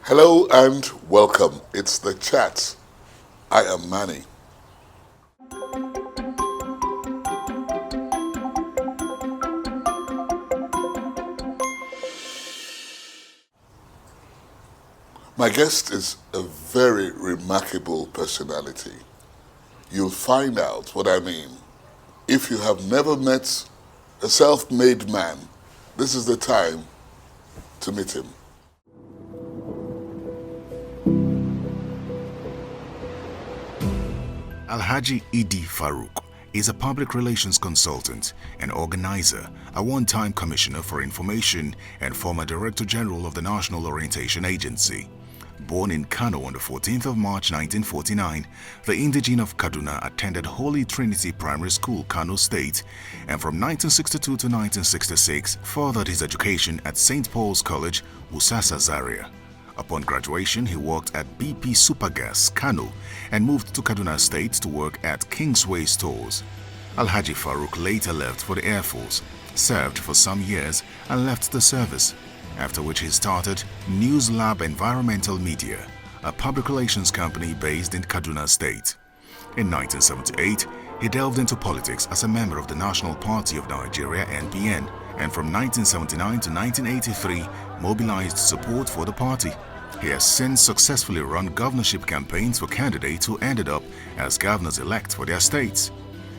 Hello and welcome. It's The Chat. I am Manny. My guest is a very remarkable personality. You'll find out what I mean. If you have never met a self-made man, this is the time to meet him. Alhaji Idi Farouk is a public relations consultant and organizer, a one-time commissioner for information and former director general of the National Orientation Agency. Born in Kano on the 14th of March 1949, the indigene of Kaduna attended Holy Trinity Primary School, Kano State, and from 1962 to 1966 furthered his education at St. Paul's College, Usasa, Zaria. Upon graduation, he worked at BP Supergas, Kano, and moved to Kaduna State to work at Kingsway Stores. Alhaji Farouk later left for the Air Force, served for some years, and left the service, after which he started News Lab Environmental Media, a public relations company based in Kaduna State. In 1978, he delved into politics as a member of the National Party of Nigeria (NPN), and from 1979 to 1983 mobilized support for the party. He has since successfully run governorship campaigns for candidates who ended up as governors-elect for their states.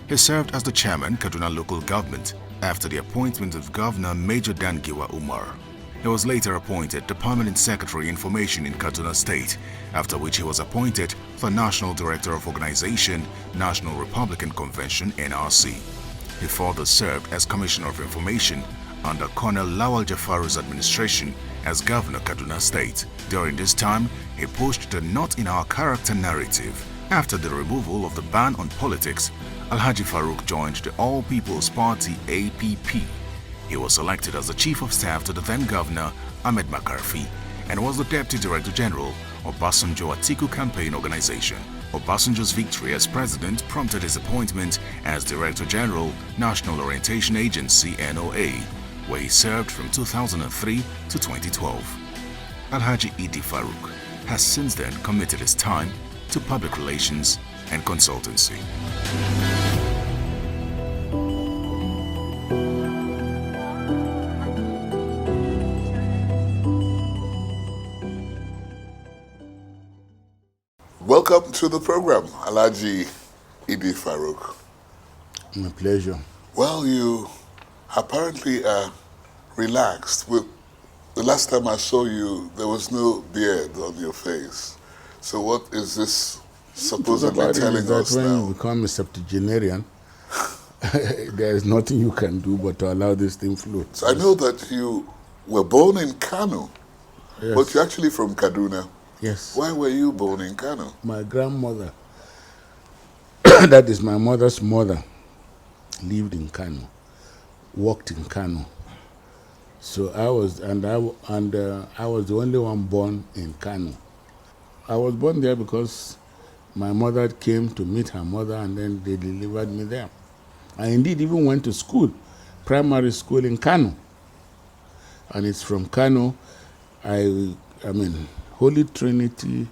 He served as the chairman, Kaduna Local Government, after the appointment of Governor Major Dangiwa Umar. He was later appointed the Permanent Secretary Information in Kaduna State, after which he was appointed the National Director of Organization, National Republican Convention (NRC). He further served as Commissioner of Information under Colonel Lawal Jafaru's administration as Governor Kaduna State. During this time, he pushed the "not in our character" narrative. After the removal of the ban on politics, Alhaji Farouk joined the All People's Party (APP). He was selected as the Chief of Staff to the then Governor Ahmed Makarfi and was the Deputy Director General of Obasanjo Atiku Campaign Organization. Obasanjo's victory as president prompted his appointment as Director General, National Orientation Agency (NOA), where he served from 2003 to 2012. Alhaji Idi Farouk has since then committed his time to public relations and consultancy. Welcome to the program, Alhaji Idi Farouk. My pleasure. Well, you apparently are relaxed. The last time I saw you, there was no beard on your face. So what is this supposedly telling us when now? you become a septuagenarian, there is nothing you can do but to allow this thing float. So I know that you were born in Kano, Yes. but you're actually from Kaduna. Yes. Why were you born in Kano? My grandmother, that is my mother's mother, lived in Kano, worked in Kano. So I was the only one born in Kano. I was born there because my mother came to meet her mother and then they delivered me there. I indeed even went to school, primary school in Kano. And it's from Kano, Holy Trinity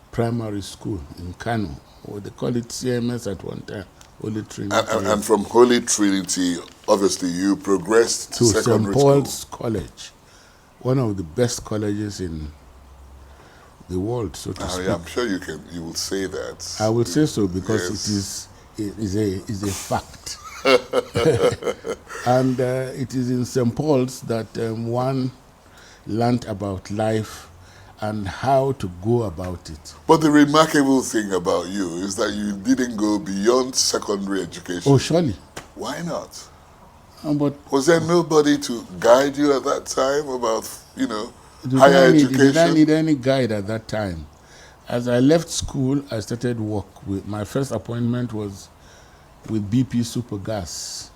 Primary School in Kano, or they call it CMS at one time, Holy Trinity. And from Holy Trinity, obviously, you progressed to St. secondary Paul's school. College, one of the best colleges in the world, so to speak. Yeah, I'm sure you will say that. I will say so because Yes. it is a fact. And it is in St. Paul's that one learned about life and how to go about it. But the remarkable thing about you is that you didn't go beyond secondary education. Oh, surely. Why not? But Was there nobody to guide you at that time about, higher education? Did I need any guide at that time? As I left school, I started work. My first appointment was with BP Supergas,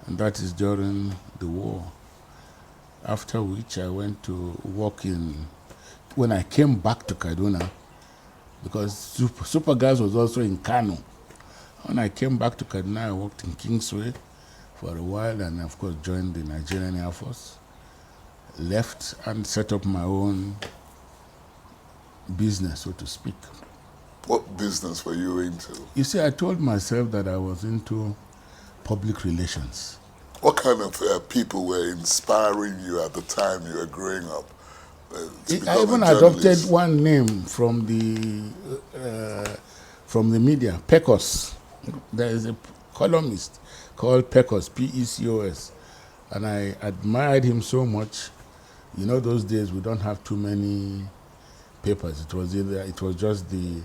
and that is during the war. After which I went to work when I came back to Kaduna, because Supergas was also in Kano. When I came back to Kaduna, I worked in Kingsway for a while and, of course, joined the Nigerian Air Force. Left and set up my own business, so to speak. What business were you into? You see, I told myself that I was into public relations. What kind of people were inspiring you at the time you were growing up? I even adopted one name from the media, Pecos. There is a columnist called Pecos, P-E-C-O-S, and I admired him so much. You know, those days we don't have too many papers. It was just the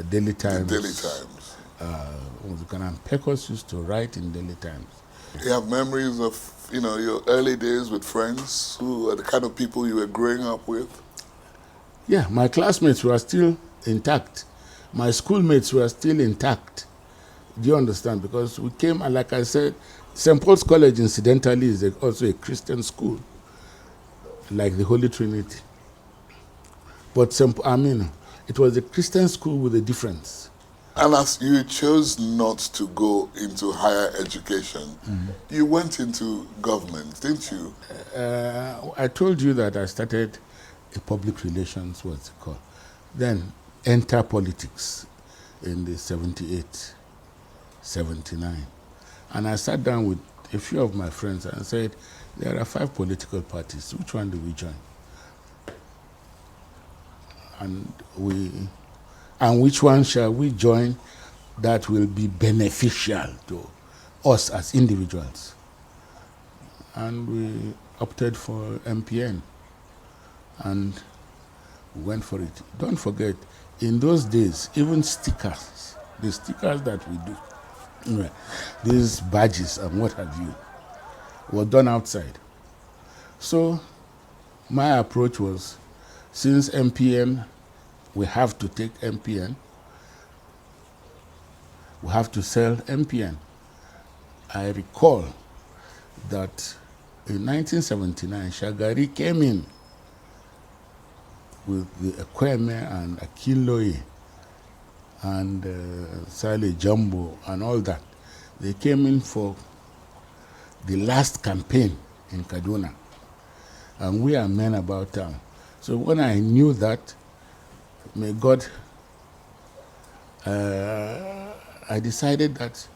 Daily Times. The Daily Times. And Pecos used to write in Daily Times. You have memories of, your early days with friends who are the kind of people you were growing up with? Yeah, my classmates were still intact. My schoolmates were still intact. Do you understand? Because we came, and like I said, St. Paul's College, incidentally, is also a Christian school, like the Holy Trinity. But it was a Christian school with a difference. And as you chose not to go into higher education, you went into government, didn't you? I told you that I started a public relations, what's it called? Then enter politics in the 78, 79. And I sat down with a few of my friends and said, there are 5 political parties. Which one do we join? And which one shall we join that will be beneficial to us as individuals? And we opted for MPN, and we went for it. Don't forget, in those days, even stickers, the stickers that we do, these badges and what have you, were done outside. So my approach was, since MPN, we have to take MPN, we have to sell MPN. I recall that in 1979, Shagari came in with the Ekweme and Akinloye and Sale Jumbo and all that. They came in for the last campaign in Kaduna, and we are men about town. So when I knew that, may God, I decided that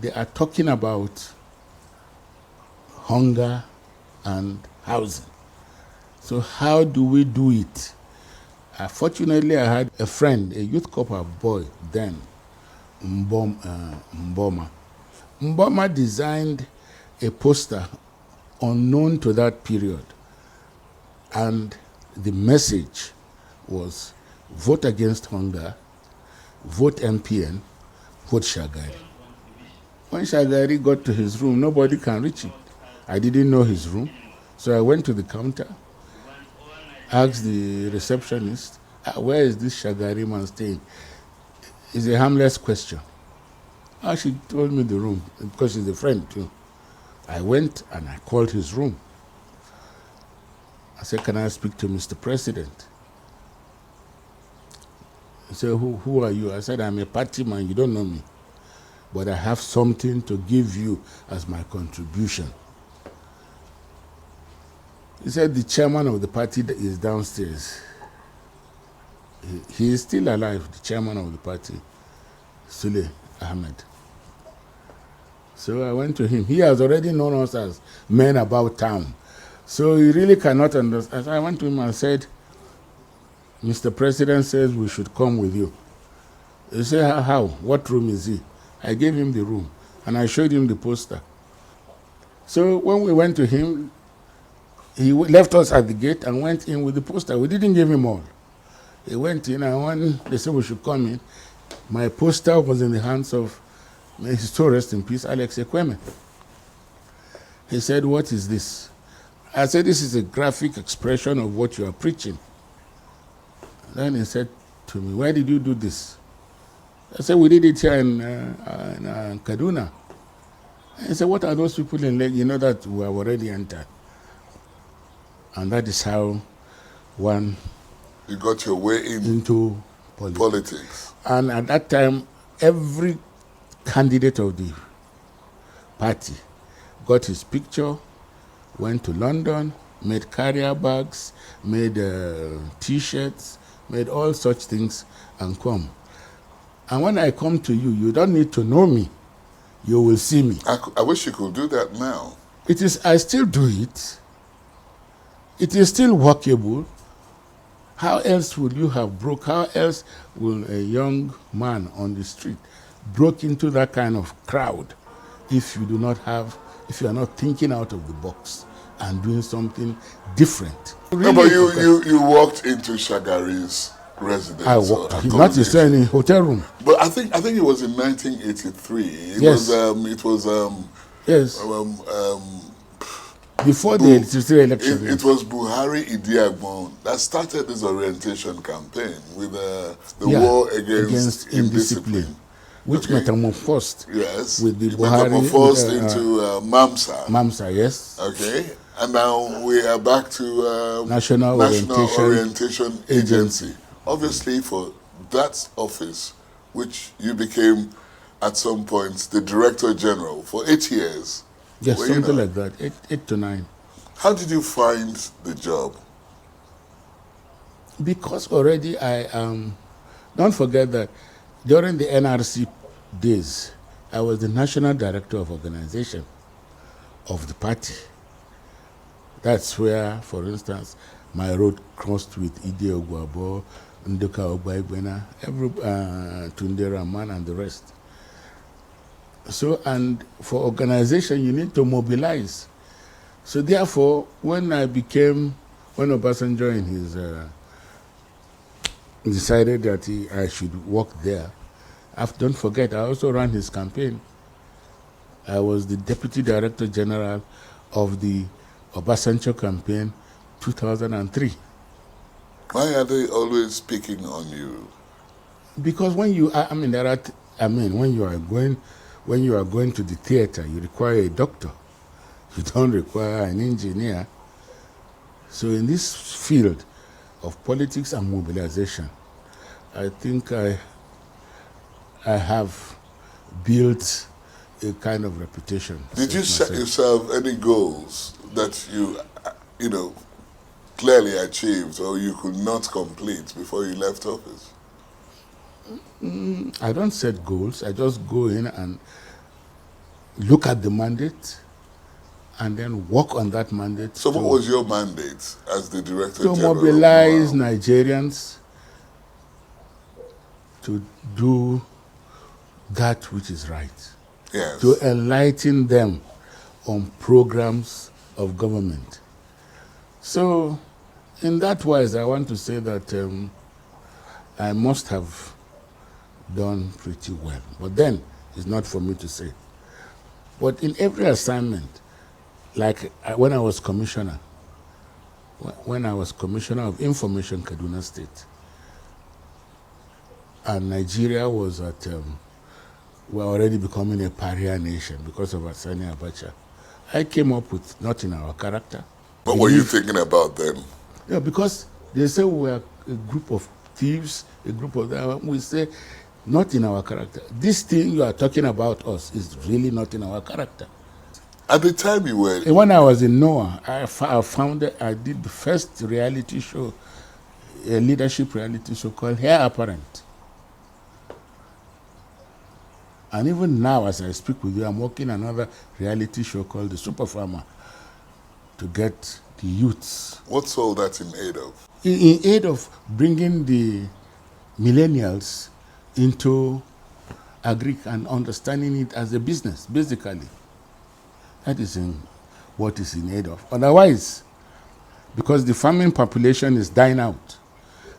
they are talking about hunger and housing. So how do we do it? Fortunately, I had a friend, a youth corps boy then, Mboma. Mboma designed a poster unknown to that period, and the message was, vote against hunger, vote MPN, vote Shagari. When Shagari got to his room, nobody can reach him. I didn't know his room, so I went to the counter, asked the receptionist, where is this Shagari man staying? It's a harmless question. She told me the room, because she's a friend too. I went and I called his room. I said, can I speak to Mr. President? He said, who are you? I said, I'm a party man, you don't know me. But I have something to give you as my contribution. He said, the chairman of the party is downstairs. He is still alive, the chairman of the party, Sule Ahmed. So I went to him. He has already known us as men about town. So he really cannot understand. I went to him and said, Mr. President says we should come with you. He said, how? What room is he? I gave him the room, and I showed him the poster. So when we went to him, he left us at the gate and went in with the poster. We didn't give him all. He went in, and when they said we should come in, my poster was in the hands of, may his soul rest in peace, Alex Ekweme. He said, what is this? I said, this is a graphic expression of what you are preaching. Then he said to me, why did you do this? I said, we did it here in Kaduna. He said, what are those people in Lagos? You know that we have already entered. And that is how one... You got your way into politics. And at that time, every candidate of the party got his picture, went to London, made carrier bags, made T-shirts, made all such things and come. And when I come to you, you don't need to know me. You will see me. I wish you could do that now. It is, I still do it. It is still workable. How else would you have broke? How else will a young man on the street broke into that kind of crowd if you do not have, if you are not thinking out of the box and doing something different? No, but you walked into Shagari's residence. I walked, not in a hotel room. But I think it was in 1983. Yes. Yes. Before the 83 election. It was Buhari Idiagbon that started this orientation campaign with the war against indiscipline. Which metamorphosed with the it Buhari. Metamorphosed into MAMSA. MAMSA, yes. Okay. And now we are back to National Orientation Agency. Obviously, for that office, which you became at some point the Director General for 8 years. Yes, something like that, 8 to 9. How did you find the job? Because already I don't forget that during the NRC days, I was the National Director of Organization of the party. That's where, for instance, my road crossed with Ide Ogwabo, Ndoka Ogbaibena, Tunde Rahman and the rest. So, and for organization, you need to mobilize. So therefore, when Obasanjo in his, decided that I should work there, don't forget, I also ran his campaign. I was the Deputy Director General of the Obasanjo campaign 2003. Why are they always picking on you? Because when you are, when you are going to the theater, you require a doctor. You don't require an engineer. So in this field of politics and mobilization, I think I have built a kind of reputation. Did you set yourself any goals that you clearly achieved or you could not complete before you left office? I don't set goals. I just go in and look at the mandate and then work on that mandate. So what was your mandate as the Director General? To mobilize Nigerians to do that which is right. Yes. To enlighten them on programs of government. So in that wise, I want to say that I must have done pretty well. But then, it's not for me to say. But in every assignment, like when I was commissioner of Information, Kaduna State, and Nigeria was at, we're already becoming a pariah nation because of Sani Abacha, I came up with not in our character. What were you thinking about then? Yeah, because they say we are a group of thieves, a group of them. We say, not in our character. This thing you are talking about us is really not in our character. At the time you were... When I was in NOAA, I did the first reality show, a leadership reality show called Heir Apparent. And even now, as I speak with you, I'm working another reality show called The Super Farmer to get the youths. What's all that in aid of? In aid of bringing the millennials into agri and understanding it as a business, basically. That is what is in aid of. Otherwise, because the farming population is dying out,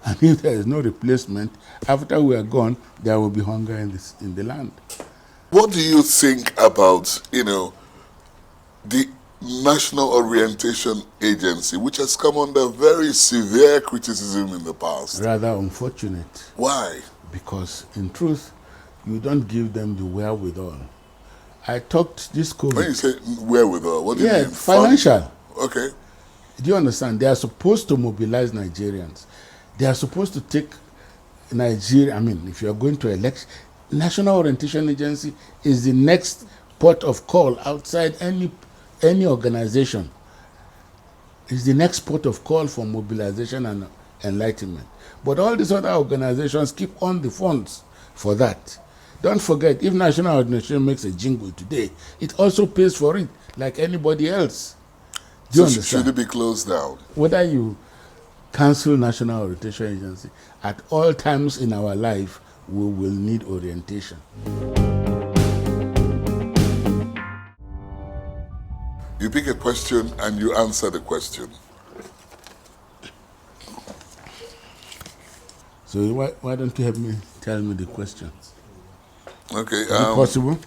and if there is no replacement, after we are gone, there will be hunger in the land. What do you think about, the National Orientation Agency, which has come under very severe criticism in the past? Rather unfortunate. Why? Because, in truth, you don't give them the wherewithal. I talked this COVID. When you say wherewithal, what do you mean? Financial. Okay. Do you understand? They are supposed to mobilize Nigerians. They are supposed to take Nigeria. If you are going to election, National Orientation Agency is the next port of call outside any organization. It's the next port of call for mobilization and enlightenment. But all these other organizations keep on the funds for that. Don't forget, if National Orientation makes a jingle today, it also pays for it like anybody else. Do you understand? Should it be closed down? Whether you cancel National Orientation Agency, at all times in our life, we will need orientation. You pick a question and you answer the question. So why don't you help me tell me the questions? Okay. Is it possible?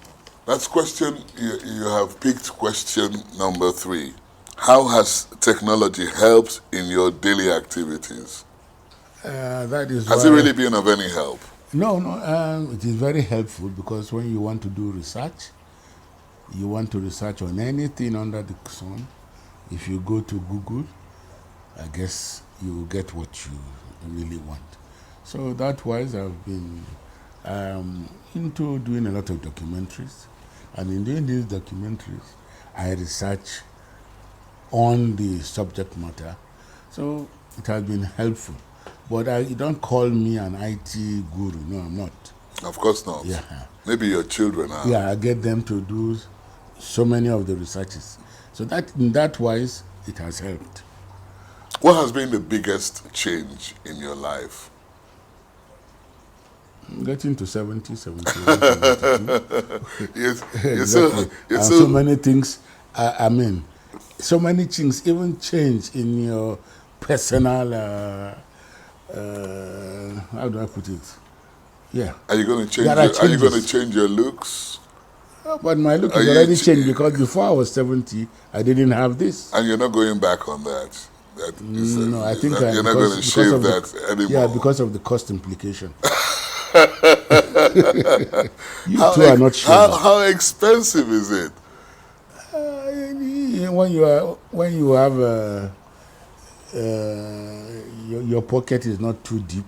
That's question, you have picked question number 3. How has technology helped in your daily activities? Has it really been of any help? No, it is very helpful because when you want to do research, you want to research on anything under the sun, if you go to Google, I guess you will get what you really want. So that wise, I've been into doing a lot of documentaries, and in doing these documentaries, I research on the subject matter. So it has been helpful. But you don't call me an IT guru. No, I'm not. Of course not. Yeah. Maybe your children are. Yeah, I get them to do so many of the researches. So that in that wise, it has helped. What has been the biggest change in your life? Getting to 70, 71, 72. Yes, Exactly. And so many things, I mean, so many things even change in your personal, how do I put it? Yeah. Are you going to change? Are you going to change your looks? But my look is already changed because before I was 70, I didn't have this. And you're not going back on that. No, I think you're not going to shave that anymore. Yeah, because of the cost implication. You two are not sure. How expensive is it? When you have your pocket is not too deep,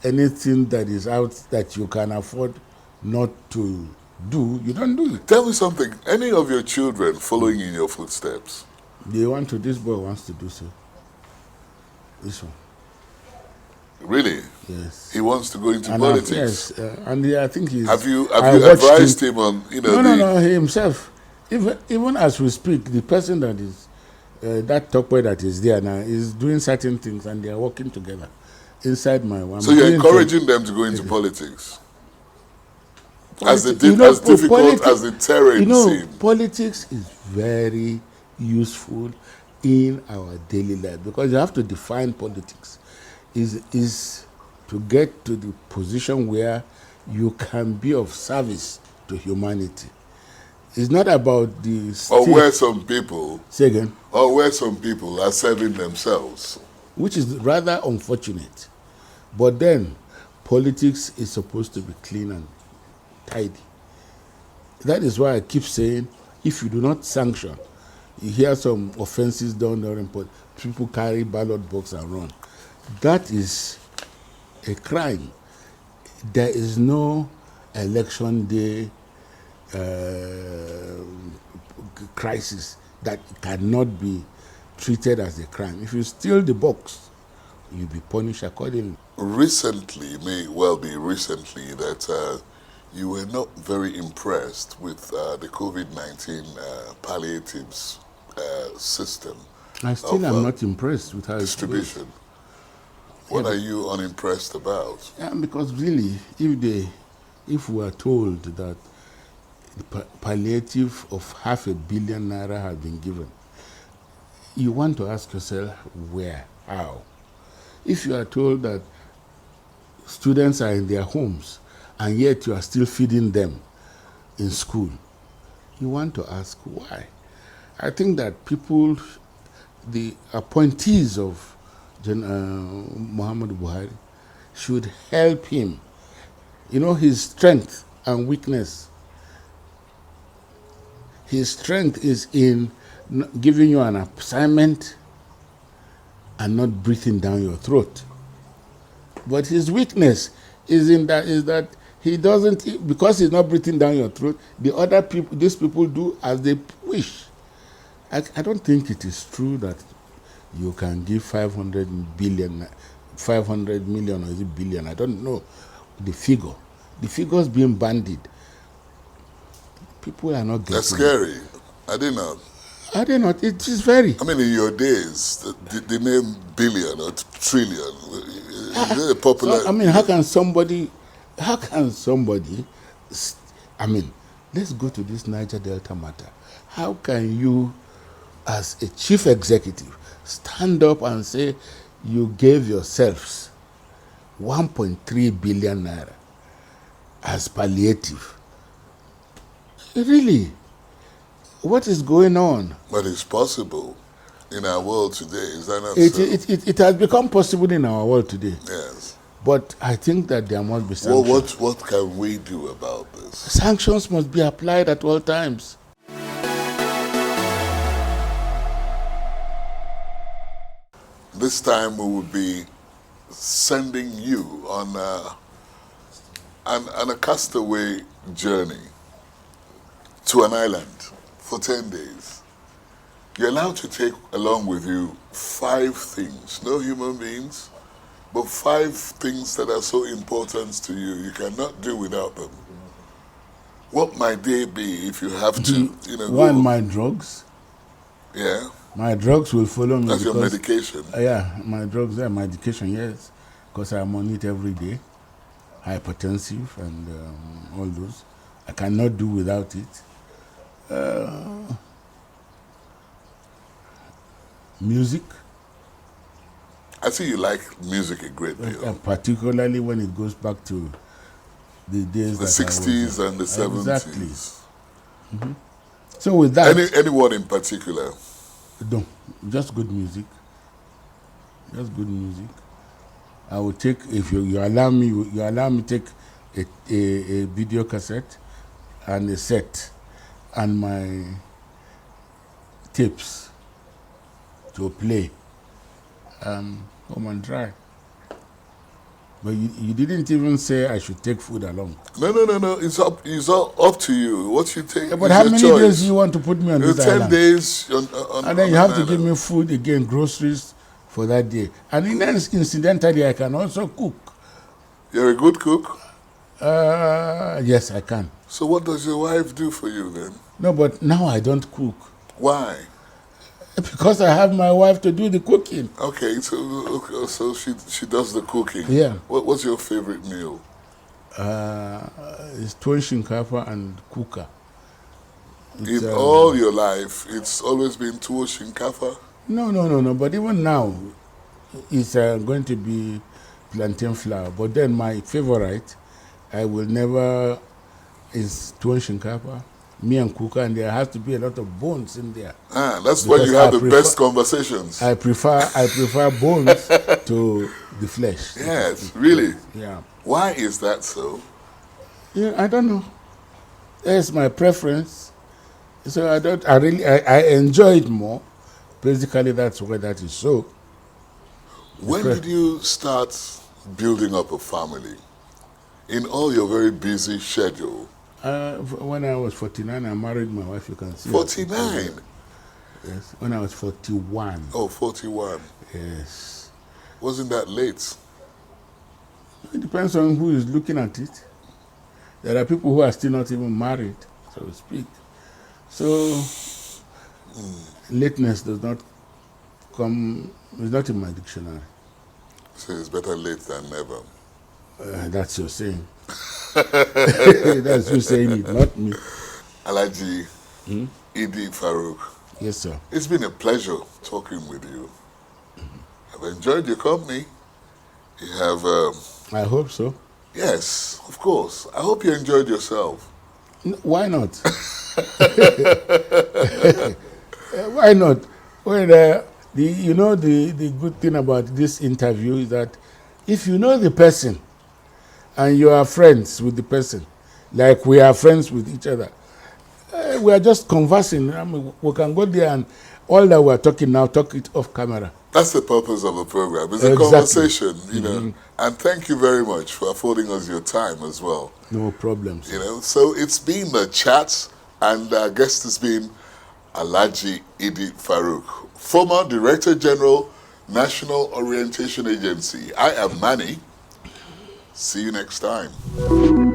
anything that is out that you can afford not to do, you don't do it. Tell me something. Any of your children following in your footsteps? This boy wants to do so. This one. Really? Yes. He wants to go into politics. Yes, and I think he's. Have you advised him on No, he himself. Even as we speak, the person that is that top boy that is there now is doing certain things, and they are working together inside my one. So you're encouraging them to go into politics. As difficult as the terrain seems. Politics is very useful in our daily life because you have to define politics. Is to get to the position where you can be of service to humanity. It's not about the state. Or where some people. Say again. Or where some people are serving themselves. Which is rather unfortunate. But then, politics is supposed to be clean and tidy. That is why I keep saying, if you do not sanction, you hear some offenses done during people carry ballot box and run. That is a crime. There is no election day crisis that cannot be treated as a crime. If you steal the box, you'll be punished accordingly. Recently, may well be recently, that you were not very impressed with the COVID-19 palliatives system. I still am not impressed with how distribution. What are you unimpressed about? Yeah, because really, if we are told that the palliative of 500 million naira have been given, you want to ask yourself, where, how? If you are told that students are in their homes and yet you are still feeding them in school, you want to ask why. I think that people, the appointees of Muhammad Buhari, should help him. You know, his strength and weakness. His strength is in giving you an assignment and not breathing down your throat. But his weakness is that he doesn't, because he's not breathing down your throat, the other people, these people do as they wish. I don't think it is true that you can give 500 billion 500 million or is it billion? I don't know the figure. The figures being bandied. People are not getting That's scary. I didn't know. I don't know. It is very. I mean, in your days, the name billion or trillion, is it popular? So, I mean, how can somebody, I mean, let's go to this Niger Delta matter. How can you, as a chief executive, stand up and say you gave yourselves 1.3 billion naira as palliative? Really? What is going on? But it's possible in our world today. Is that not so? It has become possible in our world today. Yes. But I think that there must be Well, sanctions. what can we do about this? Sanctions must be applied at all times. This time we will be sending you on a castaway journey to an island for 10 days. You're allowed to take along with you 5 things, no human beings, but 5 things that are so important to you, you cannot do without them. What might they be if you have to, One, go? my drugs. Yeah, My drugs will follow me. that's your because- medication. Yeah, my drugs, my medication, yes. Because I'm on it every day. Hypertensive and all those. I cannot do without it. Music, I see you like music a great deal. particularly when it goes back to the days The that I was 60s and the 70s. Exactly. So with that, Anyone in particular? no, just good music. Just good music. I will take, if you allow me take a video cassette and a set and my tapes to play. Come and try. But you didn't even say I should take food along. No. It's up to you. What you take Yeah, but is how your many choice. days do you want to put me on this 10 island? days on And then you have to an give island. me food again, groceries for that day. And incidentally, I can also cook. You're a good cook. Yes, I can. So what does your wife do for you then? No, but now I don't cook. Why? Because I have my wife to do the cooking. Okay, so she does the cooking. Yeah. What's your favorite meal? It's tuwon shinkafa and kuka. It's, In all your life, it's always been tuwo shinkafa. No. But even now, it's going to be plantain flour. But then my favorite, I will never, is tuwon shinkafa, me and kuka, and there has to be a lot of bones in there. That's when Because you have I the best conversations. I prefer bones to the flesh. Yes, really. Yeah. Why is that so? Yeah, I don't know. That's my preference. So I enjoy it more. Basically, that's why that is so. When did you start building up a family? In all your very busy schedule. When I was 49, I married my wife. You can see. 49? Yes. When I was 41. Oh, 41. Yes. Wasn't that late? It depends on who is looking at it. There are people who are still not even married, so to speak. So, lateness does not come, it's not in my dictionary. So it's better late than never. That's your saying. That's you saying it, not me. Alhaji Idi Farouk, Yes, sir. it's been a pleasure talking with you. I've enjoyed your company. You have, I hope so. yes, of course. I hope you enjoyed yourself. Why not? Why not? Well, the good thing about this interview is that if you know the person and you are friends with the person, like we are friends with each other, we are just conversing. I mean, we can go there and all that we are talking now, talk it off camera. That's the purpose of the program. It's Exactly. a conversation, you know. And thank you very much for affording us your time as well. No problems. You know, so it's been a chat, and our guest has been Alhaji Idi Farouk, former Director General, National Orientation Agency. I am Manny. See you next time.